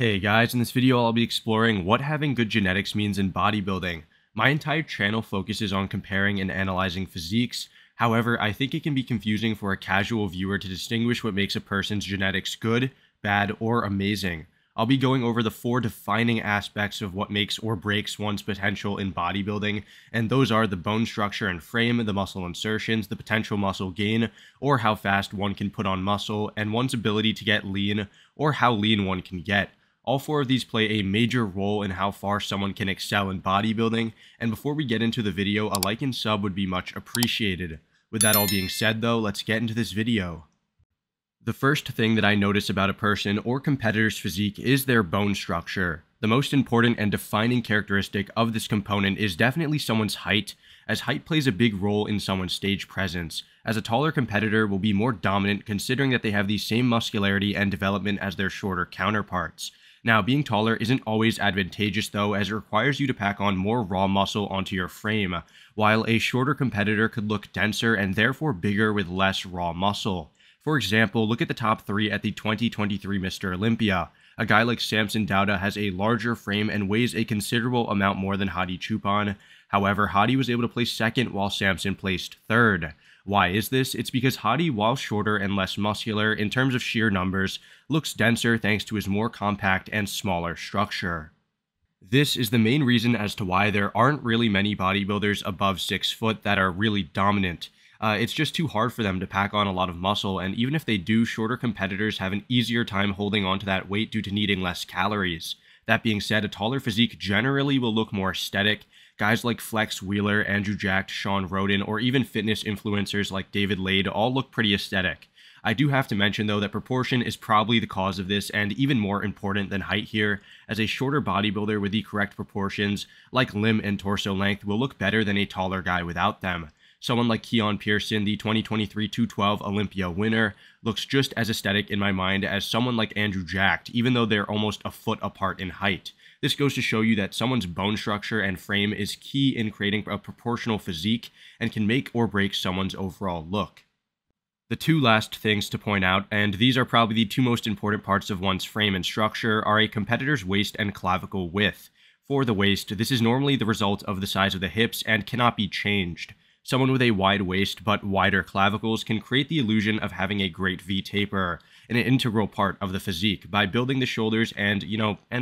Hey guys, in this video I'll be exploring what having good genetics means in bodybuilding. My entire channel focuses on comparing and analyzing physiques. However, I think it can be confusing for a casual viewer to distinguish what makes a person's genetics good, bad, or amazing. I'll be going over the 4 defining aspects of what makes or breaks one's potential in bodybuilding, and those are the bone structure and frame, the muscle insertions, the potential muscle gain, or how fast one can put on muscle, and one's ability to get lean, or how lean one can get. All 4 of these play a major role in how far someone can excel in bodybuilding, and before we get into the video, a like and sub would be much appreciated. With that all being said though, let's get into this video. The first thing that I notice about a person or competitor's physique is their bone structure. The most important and defining characteristic of this component is definitely someone's height, as height plays a big role in someone's stage presence, as a taller competitor will be more dominant considering that they have the same muscularity and development as their shorter counterparts. Now, being taller isn't always advantageous though, as it requires you to pack on more raw muscle onto your frame, while a shorter competitor could look denser and therefore bigger with less raw muscle. For example, look at the top 3 at the 2023 Mr. Olympia. A guy like Samson Dauda has a larger frame and weighs a considerable amount more than Hadi Choopan. However, Hadi was able to place second while Samson placed third. Why is this? It's because Hadi, while shorter and less muscular in terms of sheer numbers, looks denser thanks to his more compact and smaller structure. This is the main reason as to why there aren't really many bodybuilders above 6 foot that are really dominant. It's just too hard for them to pack on a lot of muscle, and even if they do, shorter competitors have an easier time holding on to that weight due to needing less calories. That being said, a taller physique generally will look more aesthetic. Guys like Flex Wheeler, Andrew Jacked, Sean Roden, or even fitness influencers like David Lade all look pretty aesthetic. I do have to mention though that proportion is probably the cause of this, and even more important than height here, as a shorter bodybuilder with the correct proportions, like limb and torso length, will look better than a taller guy without them. Someone like Keon Pearson, the 2023 212 Olympia winner, looks just as aesthetic in my mind as someone like Andrew Jacked, even though they're almost a foot apart in height. This goes to show you that someone's bone structure and frame is key in creating a proportional physique and can make or break someone's overall look. The 2 last things to point out, and these are probably the 2 most important parts of one's frame and structure, are a competitor's waist and clavicle width. For the waist, this is normally the result of the size of the hips and cannot be changed. Someone with a wide waist but wider clavicles can create the illusion of having a great V-taper, an integral part of the physique, by building the shoulders and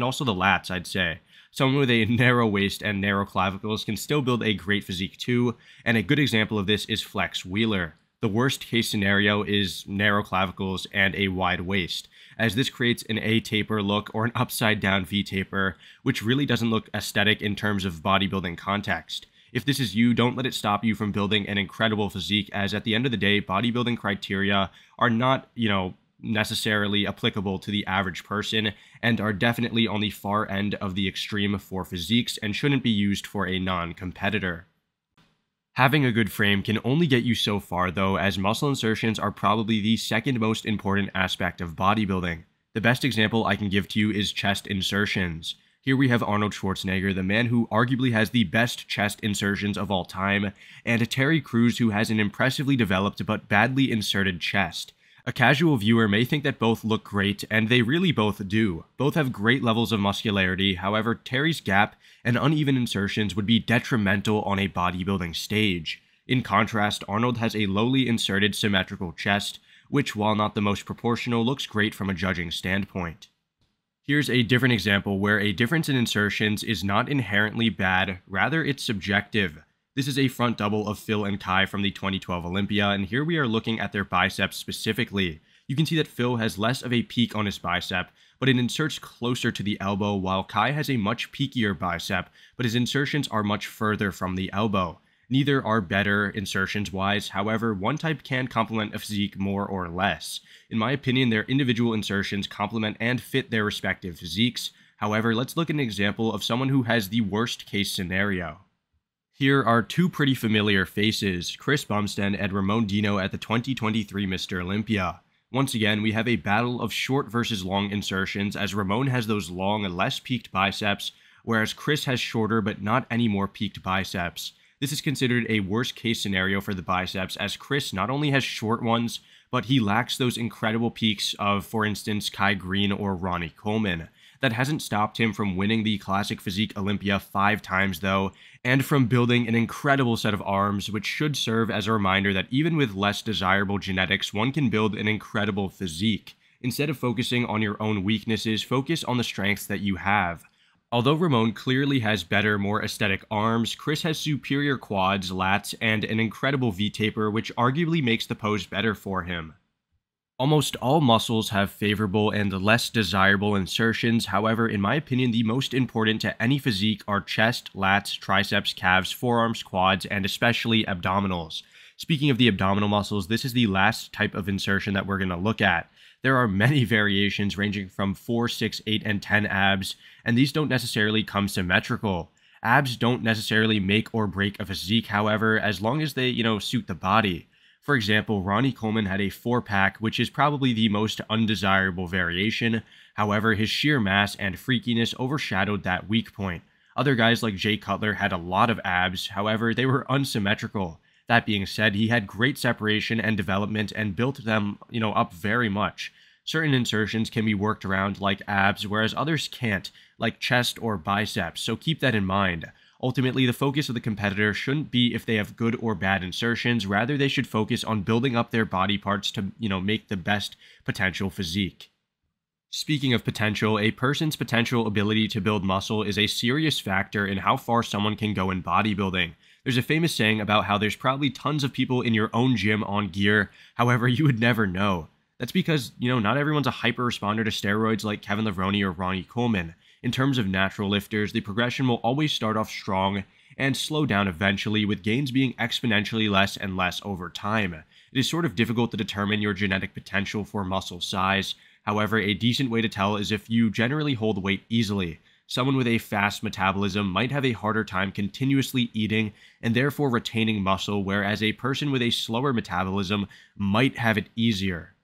also the lats, I'd say. Someone with a narrow waist and narrow clavicles can still build a great physique too, and a good example of this is Flex Wheeler. The worst case scenario is narrow clavicles and a wide waist, as this creates an A-taper look or an upside down V-taper, which really doesn't look aesthetic in terms of bodybuilding context. If this is you, don't let it stop you from building an incredible physique, as at the end of the day, bodybuilding criteria are not, necessarily applicable to the average person and are definitely on the far end of the extreme for physiques and shouldn't be used for a non-competitor. Having a good frame can only get you so far though, as muscle insertions are probably the second most important aspect of bodybuilding. The best example I can give to you is chest insertions. Here we have Arnold Schwarzenegger, the man who arguably has the best chest insertions of all time, and Terry Crews, who has an impressively developed but badly inserted chest. A casual viewer may think that both look great, and they really both do. Both have great levels of muscularity, however, Terry's gap and uneven insertions would be detrimental on a bodybuilding stage. In contrast, Arnold has a lowly inserted symmetrical chest, which, while not the most proportional, looks great from a judging standpoint. Here's a different example where a difference in insertions is not inherently bad, rather it's subjective. This is a front double of Phil and Kai from the 2012 Olympia, and here we are looking at their biceps specifically. You can see that Phil has less of a peak on his bicep, but it inserts closer to the elbow, while Kai has a much peakier bicep, but his insertions are much further from the elbow. Neither are better insertions-wise, however, one type can complement a physique more or less. In my opinion, their individual insertions complement and fit their respective physiques. However, let's look at an example of someone who has the worst case scenario. Here are 2 pretty familiar faces, Chris Bumstead and Ramon Dino at the 2023 Mr. Olympia. Once again, we have a battle of short versus long insertions, as Ramon has those long, less peaked biceps, whereas Chris has shorter but not any more peaked biceps. This is considered a worst case scenario for the biceps, as Chris not only has short ones, but he lacks those incredible peaks of, for instance, Kai Green or Ronnie Coleman. That hasn't stopped him from winning the Classic Physique Olympia 5 times though, and from building an incredible set of arms, which should serve as a reminder that even with less desirable genetics, one can build an incredible physique. Instead of focusing on your own weaknesses, focus on the strengths that you have. Although Ramon clearly has better, more aesthetic arms, Chris has superior quads, lats, and an incredible V-taper, which arguably makes the pose better for him. Almost all muscles have favorable and less desirable insertions. However, in my opinion, the most important to any physique are chest, lats, triceps, calves, forearms, quads, and especially abdominals. Speaking of the abdominal muscles, this is the last type of insertion that we're going to look at. There are many variations ranging from 4, 6, 8, and 10 abs, and these don't necessarily come symmetrical. Abs don't necessarily make or break a physique, however, as long as they, suit the body. For example, Ronnie Coleman had a 4-pack, which is probably the most undesirable variation. However, his sheer mass and freakiness overshadowed that weak point. Other guys like Jay Cutler had a lot of abs, however, they were unsymmetrical. That being said, he had great separation and development and built them, up very much. Certain insertions can be worked around like abs, whereas others can't, like chest or biceps, so keep that in mind. Ultimately, the focus of the competitor shouldn't be if they have good or bad insertions, rather they should focus on building up their body parts to, make the best potential physique. Speaking of potential, a person's potential ability to build muscle is a serious factor in how far someone can go in bodybuilding. There's a famous saying about how there's probably tons of people in your own gym on gear, however, you would never know. That's because, not everyone's a hyper responder to steroids like Kevin Levrone or Ronnie Coleman. In terms of natural lifters, the progression will always start off strong and slow down eventually, with gains being exponentially less and less over time. It is sort of difficult to determine your genetic potential for muscle size. However, a decent way to tell is if you generally hold weight easily. Someone with a fast metabolism might have a harder time continuously eating and therefore retaining muscle, whereas a person with a slower metabolism might have it easier.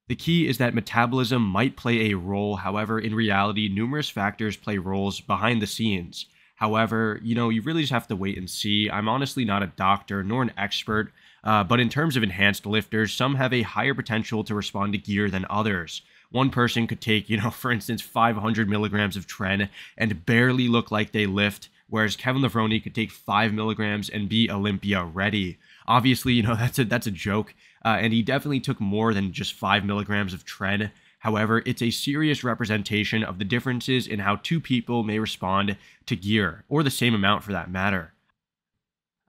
The key is that metabolism might play a role, however, in reality, numerous factors play roles behind the scenes. However, you really just have to wait and see. I'm honestly not a doctor nor an expert, but in terms of enhanced lifters, some have a higher potential to respond to gear than others. One person could take, for instance, 500 milligrams of tren and barely look like they lift, whereas Kevin Levrone could take 5 milligrams and be Olympia ready. Obviously, that's a joke, and he definitely took more than just 5 milligrams of tren. However, it's a serious representation of the differences in how two people may respond to gear, or the same amount for that matter.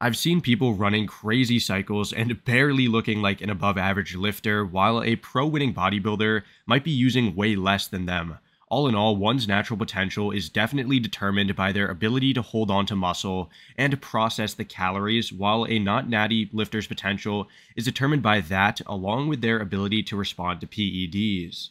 I've seen people running crazy cycles and barely looking like an above-average lifter, while a pro-winning bodybuilder might be using way less than them. All in all, one's natural potential is definitely determined by their ability to hold on to muscle and process the calories, while a not natty lifter's potential is determined by that, along with their ability to respond to PEDs.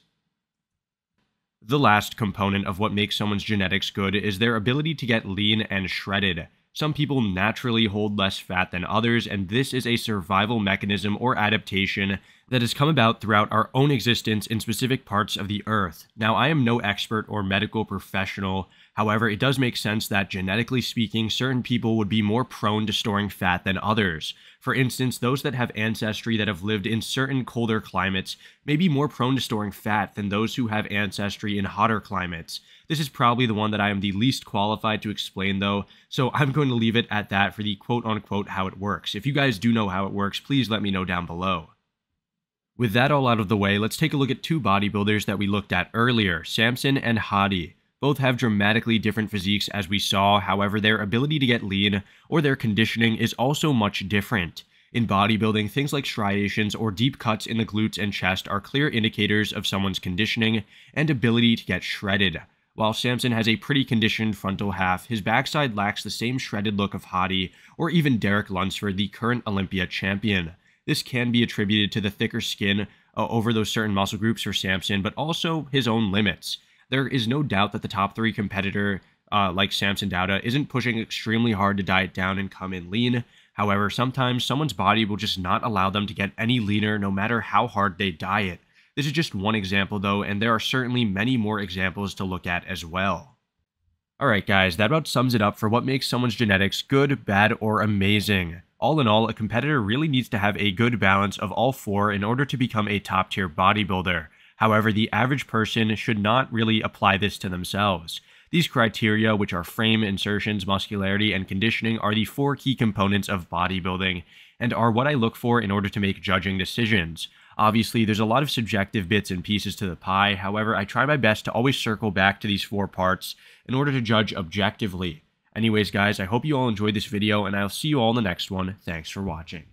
The last component of what makes someone's genetics good is their ability to get lean and shredded. Some people naturally hold less fat than others, and this is a survival mechanism or adaptation that has come about throughout our own existence in specific parts of the earth. Now, I am no expert or medical professional. However, it does make sense that genetically speaking, certain people would be more prone to storing fat than others. For instance, those that have ancestry that have lived in certain colder climates may be more prone to storing fat than those who have ancestry in hotter climates. This is probably the one that I am the least qualified to explain though, so I'm going to leave it at that for the quote-unquote how it works. If you guys do know how it works, please let me know down below. With that all out of the way, let's take a look at two bodybuilders that we looked at earlier, Samson and Hadi. Both have dramatically different physiques as we saw, however their ability to get lean or their conditioning is also much different. In bodybuilding, things like striations or deep cuts in the glutes and chest are clear indicators of someone's conditioning and ability to get shredded. While Samson has a pretty conditioned frontal half, his backside lacks the same shredded look of Hadi or even Derek Lunsford, the current Olympia champion. This can be attributed to the thicker skin over those certain muscle groups for Samson, but also his own limits. There is no doubt that the top 3 competitor, like Samson Dauda, isn't pushing extremely hard to diet down and come in lean. However, sometimes someone's body will just not allow them to get any leaner no matter how hard they diet. This is just one example though, and there are certainly many more examples to look at as well. Alright guys, that about sums it up for what makes someone's genetics good, bad, or amazing. All in all, a competitor really needs to have a good balance of all four in order to become a top tier bodybuilder. However, the average person should not really apply this to themselves. These criteria, which are frame, insertions, muscularity, and conditioning, are the four key components of bodybuilding and are what I look for in order to make judging decisions. Obviously, there's a lot of subjective bits and pieces to the pie. However, I try my best to always circle back to these four parts in order to judge objectively. Anyways, guys, I hope you all enjoyed this video, and I'll see you all in the next one. Thanks for watching.